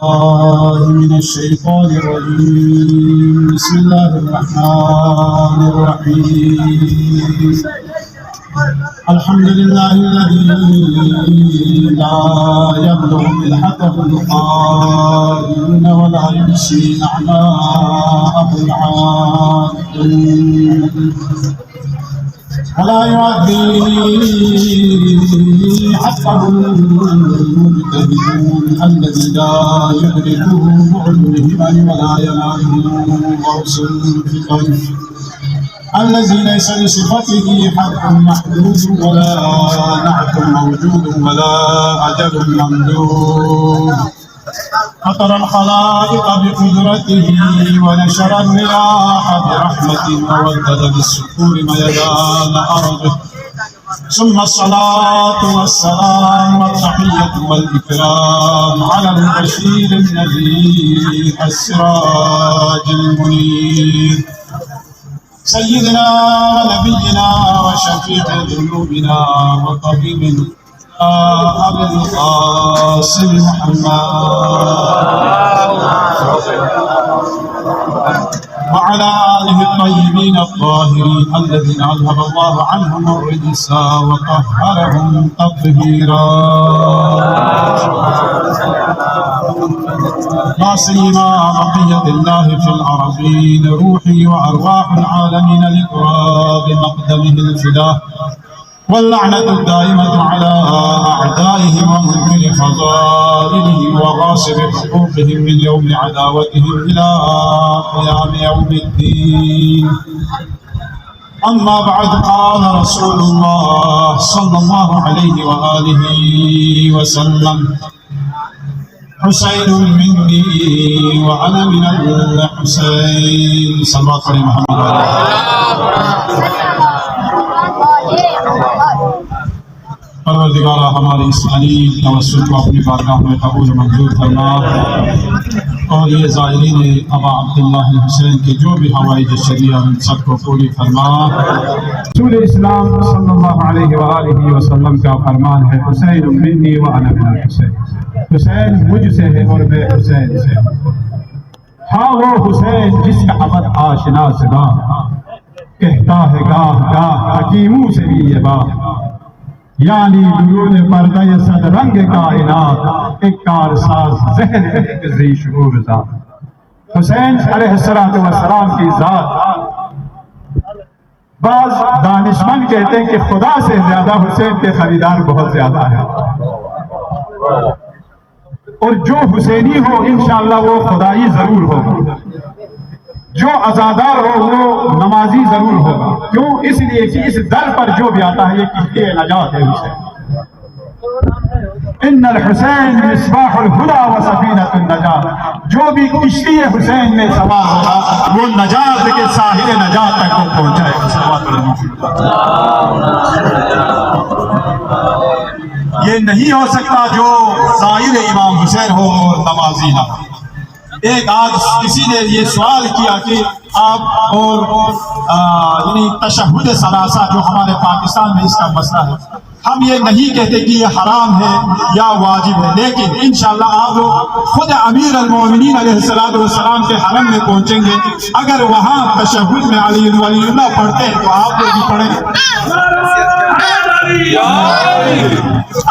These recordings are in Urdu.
من الشيطان الرجيم. بسم الله الرحمن الرحيم. الحمد لله الذي لا يبلغ بالحق القائلون ولا يحصي نعماءه العالمون ولا يؤدي حقه المجتهدون الذي لا يدركه بعد الهمم ولا يناله غوص في القلب الذي ليس لصفته حق محدود ولا نعت موجود ولا أجل ممدود. فطر الخلائق بقدرته ونشر الرياح برحمته وودد بالسكون ميدان أرضه. ثم الصلاة والسلام والتحية والإكرام على البشير النذير السراج المنير سيدنا ونبينا وشفيع ذنوبنا وطبيبنا أبي القاسم محمد وعلى آله الطيبين الطاهرين الذين أذهب الله عنهم الرجس وطهرهم تطهيرا. لا سيما بقية الله في الأرضين روحي وأرواح العالمين لقراب مقدمه الفداء واللعنة الدائمة على أعدائهم ومنكر فضائلهم وغاصب حقوقهم من يوم عداوتهم إلى قيام يوم الدين. أما بعد قال رسول الله صلى الله عليه وآله وسلم حسين مني وأنا من الحسين. صلوات علی محمد پروردگارہ ہماری اس علی توسل کو اپنی بارگاہ میں قبول منظور فرما اور یہ زائرین ابا عبداللہ حسین کے جو بھی حوائج شریعہ ان سب کو پوری فرما. رسول اسلام صلی اللہ علیہ وآلہ وسلم کا فرمان ہے حسین منی وانا من الحسین. حسین مجھ سے ہے اور میں حسین سے. ہاں وہ حسین جس کا عبد آشنا زباں کہتا ہے گاہ گاہ حکیموں سے بھی یہ بات یعنی درود پردہ صد رنگ کائنات ایک کارساز ذہن ایک ذی شعور ذات. حسین علیہ السلام کی ذات بعض دانشمند کہتے ہیں کہ خدا سے زیادہ حسین کے خریدار بہت زیادہ ہے اور جو حسینی ہو انشاءاللہ وہ خدائی ضرور ہوگا. جو عزادار ہو وہ نمازی ضرور ہوگا. کیوں؟ اس لیے کہ اس در پر جو بھی آتا ہے یہ کشتی نجات ہے حسین. ان الحسین مصباح الہدی و سفینۃ النجات. جو بھی کشتی حسین میں سوار ہوگا وہ نجات کے ساحل نجات تک وہ پہنچائے گا. یہ نہیں ہو سکتا جو ظاہر امام حسین ہو اور نمازی نہ ہو. ایک آج کسی نے یہ سوال کیا کہ آپ اور یعنی تشہد ثلاثہ جو ہمارے پاکستان میں اس کا مسئلہ ہے، ہم یہ نہیں کہتے کہ یہ حرام ہے یا واجب ہے، لیکن انشاءاللہ آپ لوگ خود امیر المومنین علیہ السلام کے حرم میں پہنچیں گے. اگر وہاں تشہد میں علی ولی اللہ پڑھتے ہیں تو آپ لوگ بھی پڑھیں.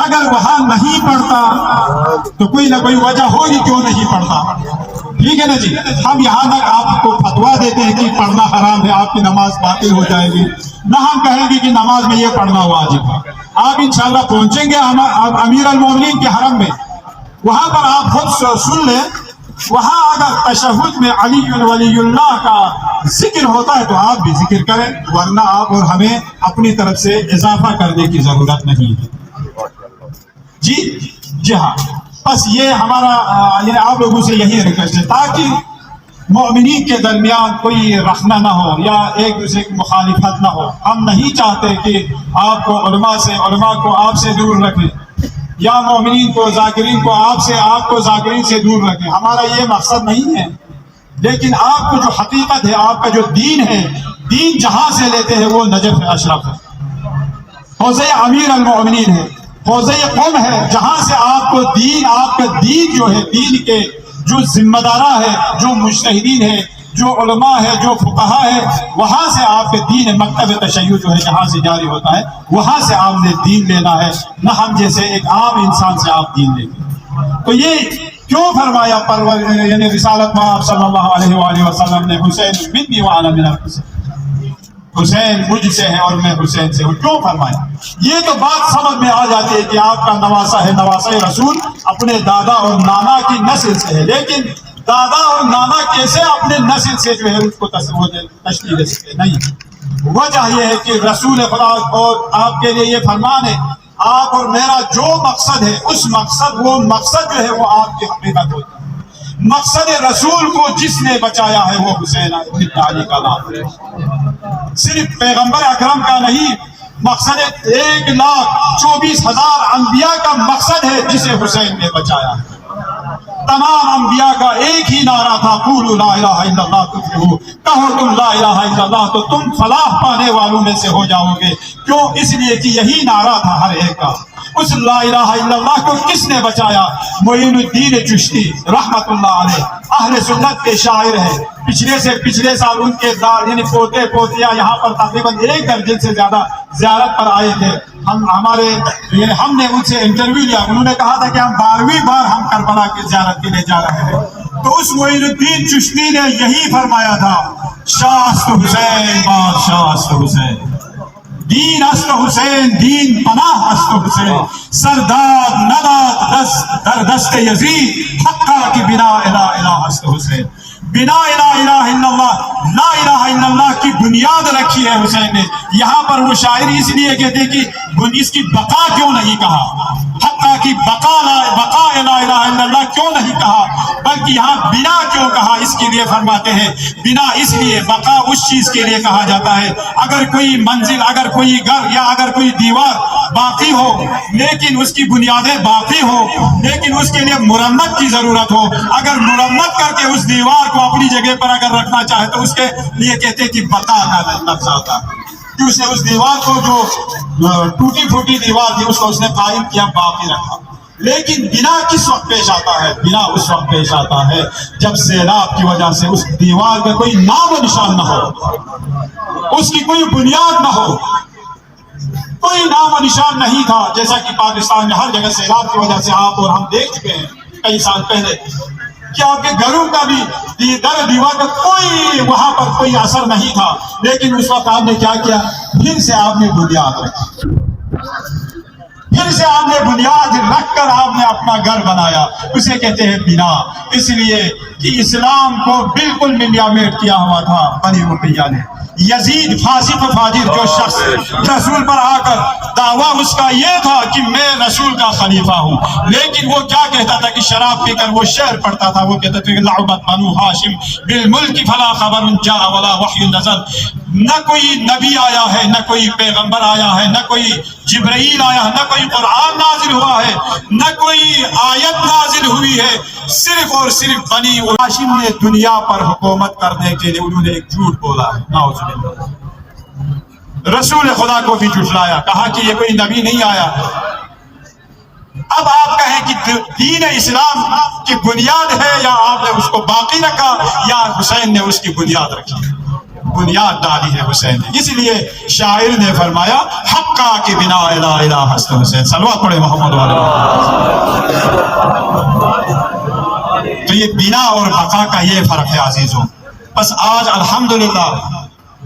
اگر وہاں نہیں پڑھتا تو کوئی نہ کوئی وجہ ہوگی کیوں نہیں پڑھتا. ٹھیک ہے نا جی. ہم یہاں تک آپ کو فتویٰ دیتے ہیں کہ پڑھنا حرام ہے، آپ کی نماز باطل ہو جائے گی، نہ ہم کہیں گے کہ نماز میں یہ پڑھنا واجب ہے. آپ انشاءاللہ پہنچیں گے امیر المومنین کے حرم میں، وہاں پر آپ خود سن لیں. وہاں اگر تشہد میں علی ولی اللہ کا ذکر ہوتا ہے تو آپ بھی ذکر کریں، ورنہ آپ اور ہمیں اپنی طرف سے اضافہ کرنے کی ضرورت نہیں ہے. جی ہاں، بس یہ ہمارا یعنی آپ لوگوں سے یہی ریکویسٹ ہے تاکہ مومنین کے درمیان کوئی رخنہ نہ ہو یا ایک دوسرے کی مخالفت نہ ہو. ہم نہیں چاہتے کہ آپ کو علماء کو آپ سے دور رکھیں یا مومنین کو ذاکرین کو آپ کو ذاکرین سے دور رکھیں. ہمارا یہ مقصد نہیں ہے، لیکن آپ کو جو حقیقت ہے، آپ کا جو دین ہے، دین جہاں سے لیتے ہیں وہ نجف اشرف ہے، حوضہ امیر المومنین ہے. حوزہ قوم ہے جہاں سے آپ کو دین، آپ کا دین جو ہے، دین کے جو ذمہ دارہ ہے، جو مجتہدین ہے، جو علماء ہے، جو فقہا ہے، وہاں سے آپ کے دین مکتب تشیع جو ہے جہاں سے جاری ہوتا ہے، وہاں سے آپ نے دین لینا ہے، نہ ہم جیسے ایک عام انسان سے آپ دین لیں گے۔ تو یہ کیوں فرمایا یعنی رسالت میں آپ صلی اللہ علیہ وآلہ وسلم نے حسین منی وانا من الحسین، حسین مجھ سے ہے اور میں حسین سے ہوں، کیوں فرمایا؟ یہ تو بات سمجھ میں آ جاتی ہے کہ آپ کا نواسا ہے، نواسا رسول اپنے دادا اور نانا کی نسل سے ہے، لیکن دادا اور نانا کیسے اپنے نسل سے جو ہے اس کو تشکیل دے سکتے؟ نہیں، وجہ یہ ہے کہ رسول خدا اور آپ کے لیے یہ فرمان ہے، آپ اور میرا جو مقصد ہے اس مقصد، وہ مقصد جو ہے وہ آپ کی حقیقت ہوتا ہے۔ مقصد رسول کو جس نے بچایا ہے وہ حسین ابن علی کا نام ہے، صرف پیغمبر اکرم کا نہیں، مقصد 1,24,000 انبیاء کا مقصد ہے جسے حسین نے بچایا ہے۔ تمام انبیاء کا ایک ہی نعرہ تھا، قولوا لا الہ الا اللہ تفلحوا، کہو تم لا الہ الا اللہ تو تم فلاح پانے والوں میں سے ہو جاؤ گے۔ کیوں؟ اس لیے کہ یہی نعرہ تھا ہر ایک کا۔ اس لا الہ الا اللہ کو کس نے بچایا؟ معین الدین چشتی رحمت اللہ علیہ، اہل سنت کے شاعر ہیں، پچھلے سے پچھلے سال ان کے یعنی پوتے پوتیاں یہاں پر تقریباً 1 درجن سے زیادہ زیارت پر آئے تھے۔ ہم نے ان سے انٹرویو لیا، انہوں نے کہا تھا کہ ہم 12ویں بار ہم کربلا کی زیارت کے لیے جا رہے ہیں۔ تو اس معین الدین چشتی نے یہی فرمایا تھا، شاہ است حسین بادشاہ است حسین، دین است حسین دین پناہ است حسین، سرداد نداد در دست یزید حقا کی بنا الہ الہ است حسین۔ بنا الہ الہ الا اللہ، لا الہ الا اللہ کی بنیاد رکھی ہے حسین نے۔ یہاں پر وہ شاعر اس لیے کہتے کہ اس کی بقا کیوں نہیں کہا، حقا کی بقا الہ الہ الا اللہ کیوں نہیں کہا، بلکہ یہاں بنا کیوں کہا؟ اس کے لیے فرماتے ہیں بنا اس لیے، بقا اس چیز کے لیے کہا جاتا ہے اگر کوئی منزل، اگر کوئی گھر یا اگر کوئی دیوار باقی ہو لیکن اس کی بنیادیں باقی ہو، لیکن اس کے لیے مرمت کی ضرورت ہو، اگر مرمت کر کے اس دیوار کو اپنی جگہ پر اگر رکھنا چاہے تو اس کے لیے کہتے کہ بقا کا لفظ آتا ہے، کہ اس نے اس دیوار کو جو ٹوٹی پھوٹی دیوار تھی اس کو اس نے قائم کیا، باقی رکھا۔ لیکن بنا کس وقت پیش آتا ہے؟ بنا اس وقت پیش آتا ہے جب سیلاب کی وجہ سے اس دیوار کا کوئی نام و نشان نہ ہو، اس کی کوئی بنیاد نہ ہو، کوئی نام و نشان نہیں تھا، جیسا کہ پاکستان میں ہر جگہ سیلاب کی وجہ سے آپ اور ہم دیکھ چکے ہیں کئی سال پہلے کہ آپ کے گھروں کا بھی در دیوار کا کوئی وہاں پر کوئی اثر نہیں تھا، لیکن اس وقت آپ نے کیا کیا؟ پھر سے آپ نے بنیاد رکھی، پھر سے آپ نے بنیاد رکھ کر آپ نے اپنا گھر بنایا، اسے کہتے ہیں بنا۔ اس لیے کہ اسلام کو بالکل ملیامیٹ کیا ہوا تھا بنی امیہ نے۔ یزید فاسق و فاجر جو شخص رسول پر آ کر دعویٰ اس کا یہ تھا کہ میں رسول کا خلیفہ ہوں، لیکن وہ کیا کہتا تھا کہ شراب پی کر وہ شعر پڑھتا تھا، وہ کہتا تھا کہ لعبت بنو ہاشم بالملک فلا خبر جاء ولا وحی نزل، نہ کوئی نبی آیا ہے، نہ کوئی پیغمبر آیا ہے، نہ کوئی جبرائیل آیا ہے، نہ کوئی قرآن نازل ہوا ہے، نہ کوئی آیت نازل ہوئی ہے، صرف اور صرف بنی ہاشم نے دنیا پر حکومت کرنے کے لیے انہوں نے ایک جھوٹ بولا ہے، نعوذ باللہ۔ رسول خدا کو بھی جھٹلایا، کہا کہ یہ کوئی نبی نہیں آیا۔ اب آپ کہیں کہ دین اسلام کی بنیاد ہے، یا آپ نے اس کو باقی رکھا یا حسین نے اس کی بنیاد رکھی؟ بنیاد ڈالی ہے حسین نے۔ اس لیے شاعر نے فرمایا حقا کی بنا الہ الہ ہست حسین۔ صلوات پڑھے محمد والے۔ تو یہ بنا اور بقا کا یہ فرق ہے عزیزوں۔ بس آج الحمدللہ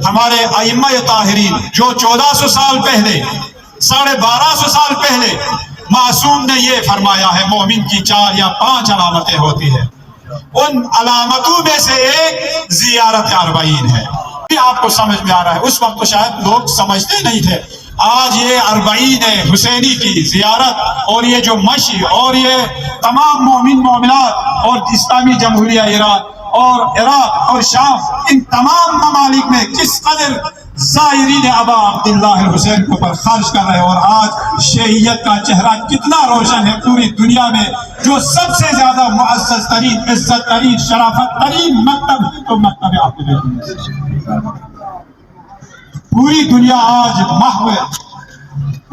ہمارے ائمہ طاہرین جو 1400 سال پہلے، 1250 سال پہلے معصوم نے یہ فرمایا ہے مومن کی 4 یا 5 علامتیں ہوتی ہیں، ان علامتوں میں سے ایک زیارت اربعین ہے۔ آپ کو سمجھ میں آ رہا ہے، اس وقت تو شاید لوگ سمجھتے نہیں تھے۔ آج یہ اربعین حسینی کی زیارت اور یہ جو مشی اور یہ تمام مومن مومنات اور اسلامی جمہوریہ ایران اور عراق اور شام، ان تمام ممالک میں کس قدر زائرین ابا عبداللہ الحسین کو پر خرچ کر رہے ہیں، اور آج شیعیت کا چہرہ کتنا روشن ہے پوری دنیا میں۔ جو سب سے زیادہ معزز ترین، عزت ترین، شرافت ترین مکتب تو مکتب اہل بیت، پوری دنیا آج محو ہے،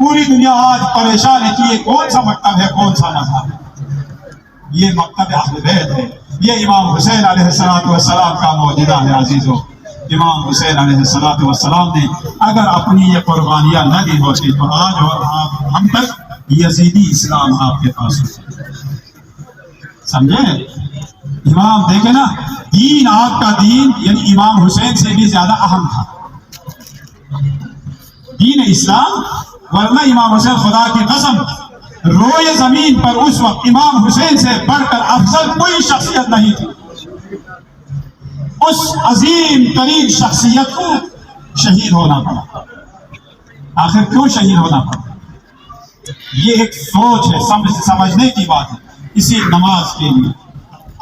پوری دنیا آج پریشان ہے کہ یہ کون سا مکتب ہے، کون سا مذہب ہے۔ یہ مکتب اہل بیت ہے، یہ امام حسین علیہ السلام کا معجزہ ہے عزیزو۔ امام حسین علیہ السلام نے اگر اپنی یہ قربانیاں نہ دی ہوتی تو آج اور ہم تک یزیدی اسلام آپ کے پاس ہوتا۔ سمجھے؟ امام دیکھیں نا، دین آپ کا دین یعنی امام حسین سے بھی زیادہ اہم تھا دین اسلام، ورنہ امام حسین خدا کی قسم روئے زمین پر اس وقت امام حسین سے بڑھ کر افضل کوئی شخصیت نہیں تھی۔ اس عظیم ترین شخصیت کو شہید ہونا پڑا۔ آخر کیوں شہید ہونا پڑا؟ یہ ایک سوچ ہے، سمجھنے کی بات ہے۔ اسی نماز کے لیے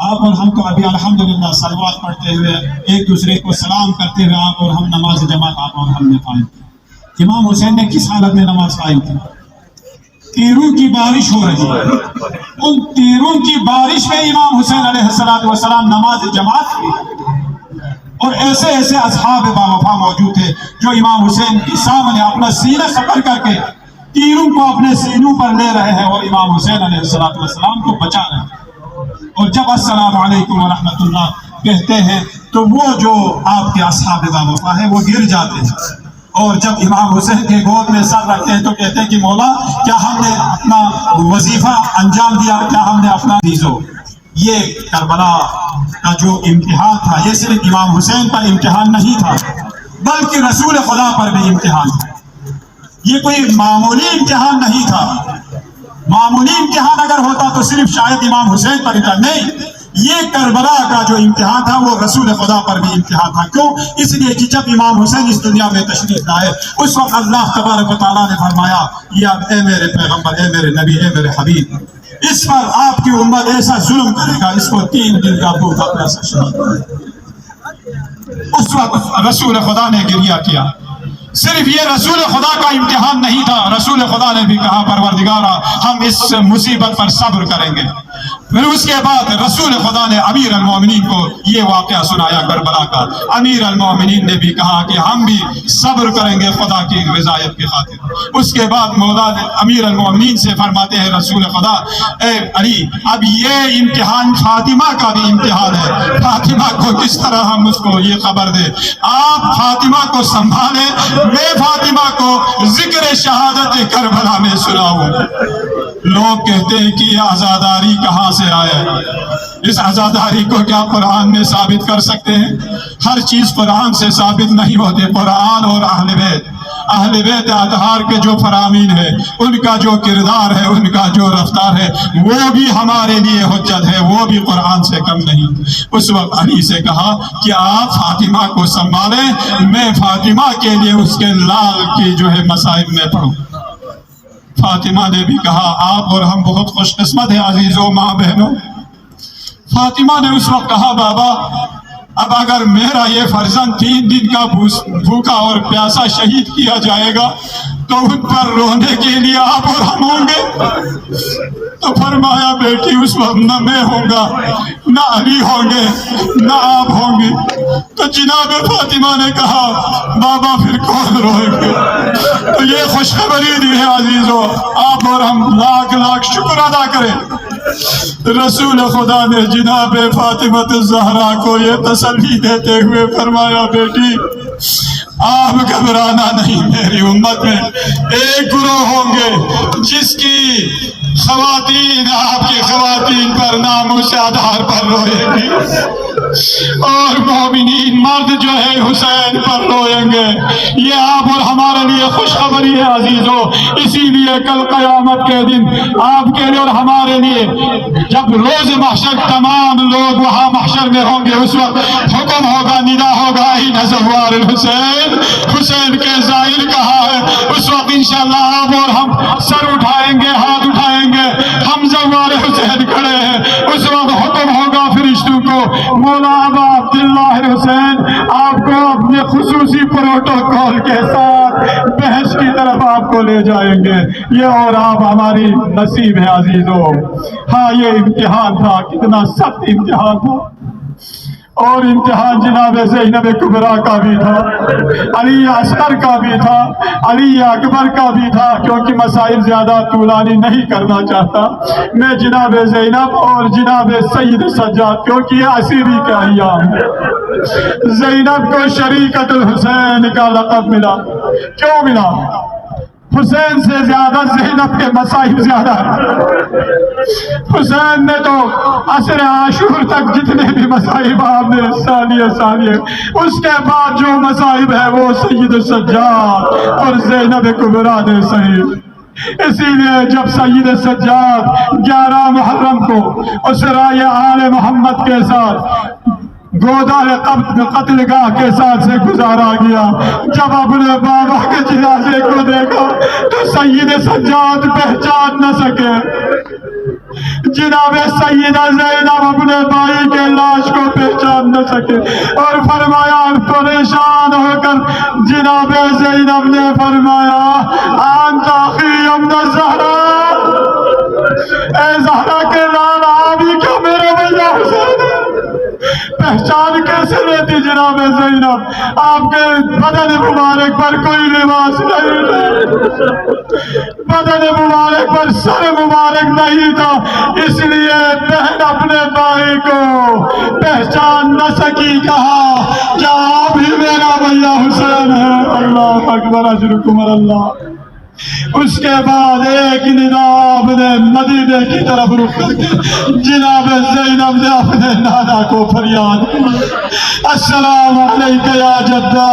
آپ اور ہم کو ابھی الحمدللہ صلوات پڑھتے ہوئے ایک دوسرے کو سلام کرتے ہوئے آپ اور ہم نماز جماعت آپ اور ہم نے قائم کی۔ امام حسین نے کس حالت میں نماز قائم کی؟ تیروں کی بارش ہو رہی ہے، ان تیروں کی بارش میں امام حسین علیہ السلام نماز جماعت کی، اور ایسے ایسے اصحاب باوفا موجود تھے جو امام حسین کے سامنے اپنا سینہ سپر کر کے تیروں کو اپنے سینوں پر لے رہے ہیں اور امام حسین علیہ السلام کو بچا رہے ہیں۔ اور جب السلام علیکم ورحمۃ اللہ کہتے ہیں تو وہ جو آپ کے اصحاب باوفا ہیں وہ گر جاتے ہیں، اور جب امام حسین کے گود میں سر رکھتے ہیں تو کہتے ہیں کہ مولا کیا ہم نے اپنا وظیفہ انجام دیا، کیا ہم نے اپنا دیزو۔ یہ کربلا کا جو امتحان تھا یہ صرف امام حسین پر امتحان نہیں تھا بلکہ رسول خدا پر بھی امتحان تھا۔ یہ کوئی معمولی امتحان نہیں تھا۔ معمولی امتحان اگر ہوتا تو صرف شاید امام حسین پر امتحان نہیں، یہ کربلا کا جو امتحان تھا وہ رسول خدا پر بھی امتحان تھا۔ کیوں؟ اس لیے کہ جب امام حسین اس دنیا میں تشریف لائے اس وقت اللہ تبارک و تعالیٰ نے فرمایا یا اے میرے پیغمبر، اے میرے نبی، اے میرے حبیب، اس پر آپ کی امت ایسا ظلم کرے گا اس کو 3 دن کا بھوکا پیاسا شہید کرے گا۔ اس وقت رسول خدا نے گریہ کیا۔ صرف یہ رسول خدا کا امتحان نہیں تھا، رسول خدا نے بھی کہا پروردگارا ہم اس مصیبت پر صبر کریں گے۔ پھر اس کے بعد رسول خدا نے امیر المومنین کو یہ واقعہ سنایا کربلا کا۔ امیر المومنین نے بھی کہا کہ ہم بھی صبر کریں گے خدا کی رضایت کی خاطر۔ اس کے بعد مولا امیر المومنین سے فرماتے ہیں رسول خدا، اے علی اب یہ امتحان فاطمہ کا بھی امتحان ہے، فاطمہ کو کس طرح ہم اس کو یہ خبر دیں؟ آپ فاطمہ کو سنبھالیں، میں فاطمہ کو ذکر شہادت کربلا میں سناؤں۔ لوگ کہتے ہیں کہ یہ عزاداری کہاں سے آیا ہے؟ اس عزاداری کو کیا قرآن میں ثابت کر سکتے ہیں؟ ہر چیز قرآن سے ثابت نہیں ہوتے۔ قرآن اور اہل بیت اطہار کے جو فرامین ہے، ان کا جو کردار ہے، ان کا جو رفتار ہے، وہ بھی ہمارے لیے حجت ہے، وہ بھی قرآن سے کم نہیں۔ اس وقت علی سے کہا کہ آپ فاطمہ کو سنبھالیں، میں فاطمہ کے لیے اس کے لال کی جو ہے مصائب میں پڑھوں۔ فاطمہ نے بھی کہا آپ اور ہم بہت خوش قسمت ہیں عزیزوں، ماں بہنوں۔ فاطمہ نے اس وقت کہا بابا اب اگر میرا یہ فرزند 3 دن کا بھوکا اور پیاسا شہید کیا جائے گا تو ان پر رونے کے لیے آپ اور ہم ہوں گے۔ تو فرمایا بیٹی اس وقت نہ میں ہوں گا، نہ علی ہوں گے، نہ آپ ہوں گے۔ تو جناب فاطمہ نے کہا بابا پھر کون روئے گے؟ تو یہ خوشخبری دی ہے عزیزوں، آپ اور ہم لاکھ لاکھ شکر ادا کریں۔ رسول خدا نے جناب فاطمہ الزہرا کو یہ تسلی دیتے ہوئے فرمایا بیٹی آپ گھبرانا نہیں، میری امت میں ایک گروہ ہوں گے جس کی خواتین آپ کی خواتین پر ناموس آدھار پر روئیں گی، اور مومنین مرد جو ہے حسین پر روئیں گے۔ یہ آپ اور ہمارے لیے خوشخبری ہے عزیزوں۔ اسی لیے کل قیامت کے دن آپ کے لیے اور ہمارے لیے جب روز محشر تمام لوگ وہاں محشر میں ہوں گے، اس وقت حکم ہوگا، ندا ہوگا این زوار الحسین، حسین کے زائر کہاں ہے؟ اس وقت انشاءاللہ آپ اور ہم سر اٹھائیں گے، ہاتھ اٹھائیں گے، ہم زوار حسین کھڑے ہیں۔ اس وقت حکم ہوگا فرشتوں کو، مولا ابا عبداللہ حسین آپ کو اپنے خصوصی پروٹوکول کے ساتھ بحث کی طرف آپ کو لے جائیں گے۔ یہ اور آپ ہماری نصیب ہے عزیزوں۔ ہاں یہ امتحان تھا، کتنا سخت امتحان تھا۔ اور امتحان جناب زینب کبریٰ کا بھی تھا، علی اصغر کا بھی تھا، علی اکبر کا بھی تھا، کیونکہ مسائل زیادہ طولانی نہیں کرنا چاہتا میں جناب زینب اور جناب سید سجاد، کیونکہ یہ اسیری کا ایام ہے۔ زینب کو شریکت الحسین کا لقب ملا، کیوں ملا؟ حسین سے زیادہ زینب کے مسائل زیادہ ہیں۔ حسین نے تو عصر عاشور تک جتنے بھی مصائب آپ نے ثانیہ اس کے بعد جو مصائب ہے وہ سید سجاد اور زینب کبریٰ نے سہی۔ اسی لیے جب سید سجاد 11 محرم کو اسرائے آل محمد کے ساتھ گودال قتل گاہ کے ساتھ سے گزارا گیا، جب اپنے بابا کے جنازے کو دیکھا تو سید سجاد پہچان نہ سکے۔ جناب سیدہ زینب اپنے بھائی کے لاش کو پہچان نہ سکے اور فرمایا، پریشان ہو کر جناب زینب نے فرمایا، انت اخی ابن الزہرا، اے زہرا کے لال آپ ہی کیا میرے بھیا حسین ہے؟ پہچان کیسے لیتی جناب زینب؟ آپ کے بدن مبارک پر کوئی لباس نہیں تھا، بدن مبارک پر سر مبارک نہیں تھا، اس لیے بہن اپنے بھائی کو پہچان نہ سکی، کہا کیا آپ ہی میرا بھیا حسین ہے؟ اللہ اکبر، اجرکم اللہ۔ اس کے بعد ایک ندا اپنے مدینے کی طرف رخ کر کے جناب زینب نے اپنے نانا کو فریاد کی، السلام علیکہ یا جدہ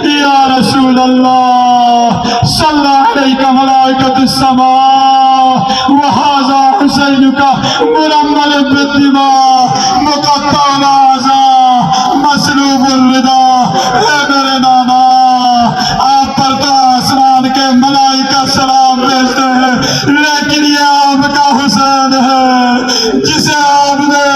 یا رسول اللہ، صلی علیکہ ملائکۃ السماء وہذا حسینک مرمل بالدماء مقطع الاعضاء مسلوب الرداء۔ اے میرے نانا، آپ پر تو آسمان کے ملائکہ سلام بھیجتے ہیں، لیکن یہ آپ کا حسین ہے جسے آپ نے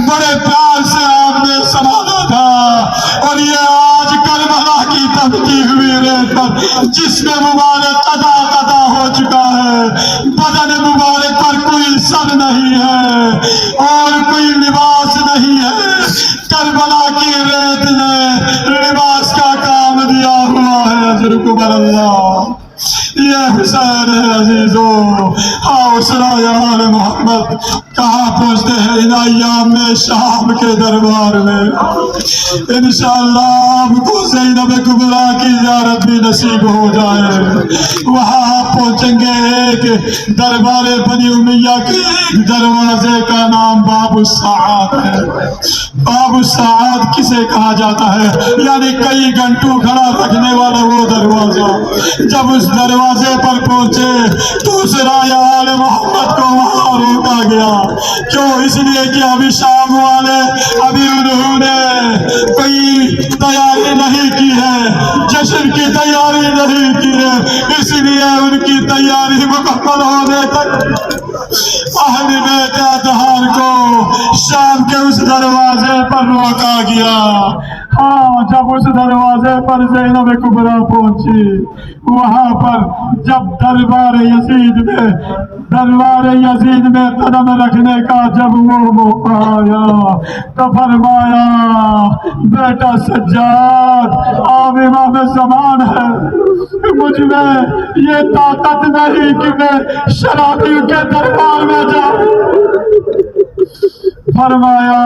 بڑے پیار سے آپ نے سنبھالا تھا، اور یہ آج کربلا کی تبتی ہوئی ریت پر جس میں مبارک قطع ہو چکا ہے، بدن مبارک پر کوئی سر نہیں ہے اور کوئی لباس نہیں ہے، کربلا کی ریت نے لباس کا کام دیا ہوا ہے۔ اجرکم اللہ۔ یہ حسین ہے عزیزو، حوصلہ آل محمد کہاں پہنچتے ہیں؟ ان ایام میں شام کے دربار میں انشاءاللہ آپ کو زینب کبریٰ کی زیارت بھی نصیب ہو جائے۔ وہاں آپ پہنچیں گے، ایک دربار بنی امیہ کے ایک دروازے کا نام باب الساعات ہے۔ باب الساعات کسے کہا جاتا ہے؟ یعنی کئی گھنٹوں کھڑا رکھنے والا وہ دروازہ۔ جب اس دروازے پر پہنچے تو اسرائے آل محمد کو وہاں روکا گیا، کیوں؟ اس لیے کہ ابھی شام والے ابھی انہوں نے کوئی تیاری نہیں کی ہے، جشن کی تیاری نہیں کی ہے، اس لیے ان کی تیاری مکمل ہونے تک اہل بیت اطہار کو شام کے اس دروازے پر روکا گیا۔ ہاں، جب اس دروازے پر زینب کبریٰ پہنچی، وہاں پر جب دربار یزید میں قدم رکھنے کا جب وہ موقع آیا تو فرمایا، بیٹا سجاد، آپ امام زمان ہے، مجھ میں یہ طاقت نہیں کہ میں شرابی کے دربار میں جاؤں۔ فرمایا،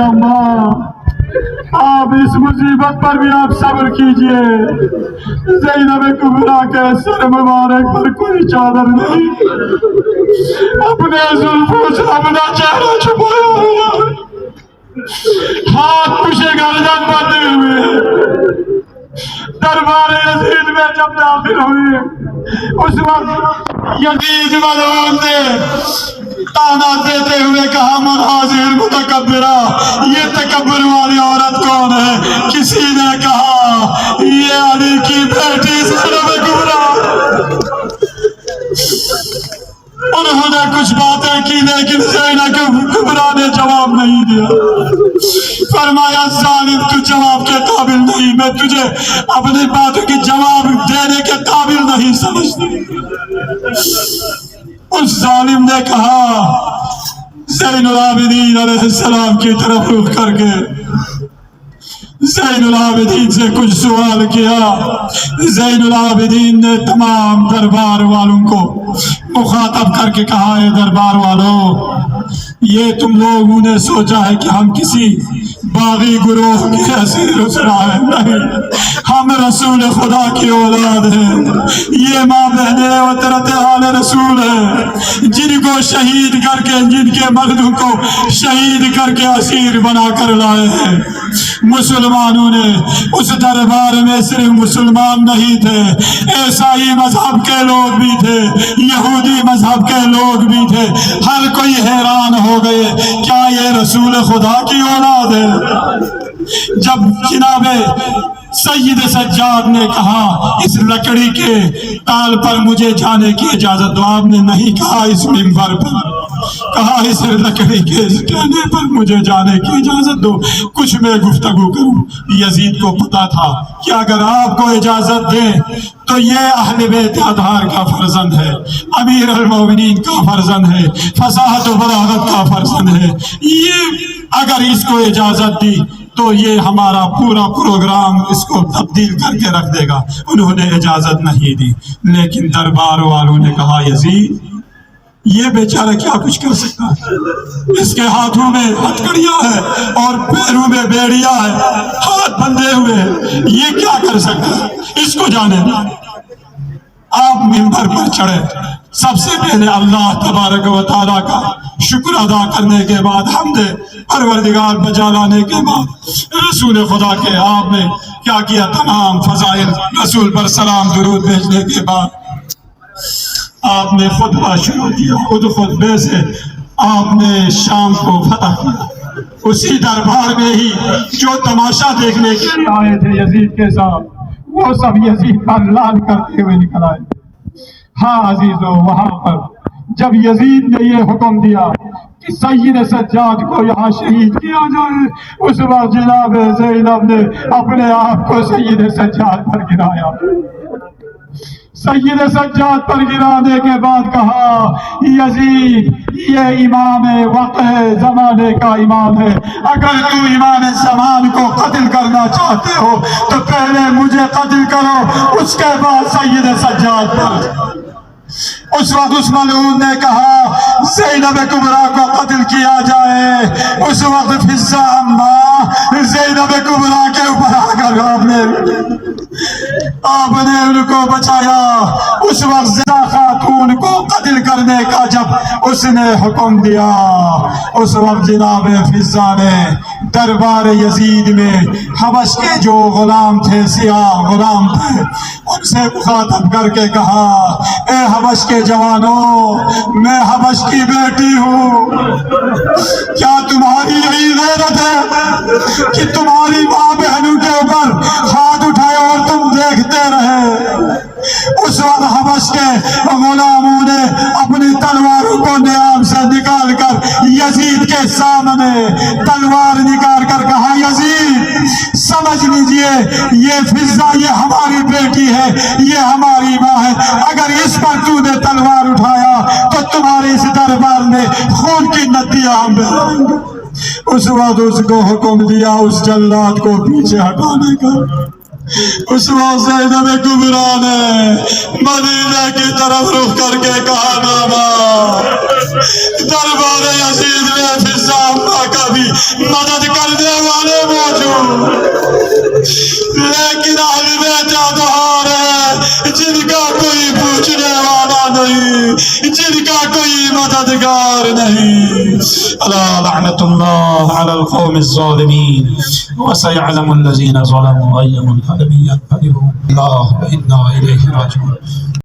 اماں آپ اس مصیبت پر بھی آپ صبر کیجئے، زینب کبریٰ کے سر مبارک پر کوئی چادر نہیں، اپنے زلفوں سے اپنا چہرہ چھپایا ہوا ہے، ہاتھ پیچھے گردن باندھے ہوئے۔ دربار یزید میں جب داخل ہوئی، اس وقت یزید ملعون نے تانا دیتے ہوئے کہا، من حاضر متکبرہ، یہ تکبر والی عورت کون ہے؟ کسی نے کہا یہ علی کی بیٹی زینب کبریٰ۔ انہوں نے کچھ باتیں کی لیکن زینب کبریٰ نے جواب نہیں دیا۔ فرمایا، ظالم تو جواب کے قابل نہیں، میں تجھے اپنی باتوں کی جواب دینے کے قابل نہیں سمجھتی۔ اس ظالم نے کہا، زین العابدین علیہ السلام کی طرف رخ کر کے زین العابدین سے کچھ سوال کیا۔ زین العابدین نے تمام دربار والوں کو مخاطب کر کے کہا، اے دربار والوں، یہ تم لوگوں نے سوچا ہے کہ ہم کسی باغی گروہ کے اسیر اسرا ہے؟ نہیں، ہم رسول خدا کی اولاد ہیں۔ یہ ماں بہنیں وطرت آل رسول ہیں، جن کو شہید کر کے، جن کے مردوں کو شہید کر کے اسیر بنا کر لائے ہیں۔ مسلمانوں نے اس دربار میں صرف مسلمان نہیں تھے، عیسائی مذہب کے لوگ بھی تھے، یہودی مذہب کے لوگ بھی تھے۔ ہر کوئی حیران ہو گئے، کیا یہ رسول خدا کی اولاد ہے؟ جب جناب سید سجاد نے کہا اس لکڑی کے تال پر مجھے جانے کی اجازت دو، آپ نے نہیں کہا اس منبر پر، کہا اس لکڑی کے ٹہنے پر مجھے جانے کی اجازت دو، کچھ میں گفتگو کروں۔ یزید کو پتا تھا کہ اگر آپ کو اجازت دیں تو یہ اہل بیت اطہار کا فرزند ہے، امیر المومنین کا فرزند ہے، فصاحت و بلاغت کا فرزند ہے، یہ اگر اس کو اجازت دی تو یہ ہمارا پورا پروگرام اس کو تبدیل کر کے رکھ دے گا۔ انہوں نے اجازت نہیں دی، لیکن دربار والوں نے کہا یزید یہ بیچارہ کیا کچھ کر سکتا ہے؟ اس کے ہاتھوں میں ہتھکڑیاں ہیں اور پیروں میں بیڑیاں ہیں، ہاتھ بندھے ہوئے ہیں، یہ کیا کر سکتا ہے؟ اس کو جانے دیں۔ آپ منبر پر چڑھے، سب سے پہلے اللہ تبارک و تعالیٰ کا شکر ادا کرنے کے بعد، حمد پروردگار بجا لانے کے بعد، رسول خدا کے آپ نے کیا کیا؟ تمام فضائل رسول پر سلام درود بھیجنے کے بعد آپ نے خطبہ شروع کیا۔ خود خطبے سے آپ نے شام کو فتح کیا۔ اسی دربار میں ہی جو تماشا دیکھنے کے لیے آئے تھے یزید کے ساتھ، وہ سب یزید پر لال کرتے ہوئے نکل آئے۔ ہاں عزیزو، وہاں پر جب یزید نے یہ حکم دیا کہ سید سجاد کو یہاں شہید کیا جائے، اس وقت جناب زینب نے اپنے آپ کو سید سجاد پر گرایا۔ سید سجاد پر گرانے کے بعد کہا، یزید یہ امام وقت ہے، زمانے کا امام ہے، اگر تو امام زمان کو قتل کرنا چاہتے ہو تو پہلے مجھے قتل کرو، اس کے بعد سید سجاد پر۔ اس وقت اس ملعون نے کہا زینب کبریٰ کو قتل کیا جائے۔ اس وقت فضہ عمہ زینب کبریٰ کے اوپر آ کر آپ نے ان کو بچایا۔ اس وقت زندہ خاتون کو قتل کرنے کا جب اس نے حکم دیا، اس وقت جناب فضہ نے دربار یزید میں حبش کے جو غلام تھے، سیاہ غلام تھے، ان سے مخاطب کر کے کہا، اے حبش کے جوانوں، میں حبش کی بیٹی ہوں، کیا تمہاری یہی غیرت ہے کہ تمہاری ماں بہنوں کے اوپر ہاتھ اٹھائے اور تم دیکھتے رہے؟ اس وقت حبش کے غلاموں نے اپنی تلواروں کو نیام سے نکال کر یزید کے سامنے تلوار نکال کر کہا، یزید سمجھ لیجئے یہ فضہ یہ ہماری بیٹی ہے، یہ ہماری ماں ہے، اگر اس پر تو نے تلوار اٹھایا تو تمہارے اس دربار میں خون کی ندیاں ہم بہائیں گے۔ اس وقت اس کو حکم دیا اس جلاد کو پیچھے ہٹانے کا۔ اس وقت زینب کبریٰ نے مدینہ کی طرف رخ کر کے کہا، ناما دربار یزید میں فضہ عمہ کا بھی مدد کرنے والے موجود، لیکن اہل بیت اطہار ہے جن کا کوئی پوچھنے والا نہیں، جن کا کوئی مددگار نہیں۔ الا لعنت اللہ علی القوم الظالمین وسيعلم الذين ظلموا أي منقلب ينقلبون۔ اللہ وإنا إليه راجعون۔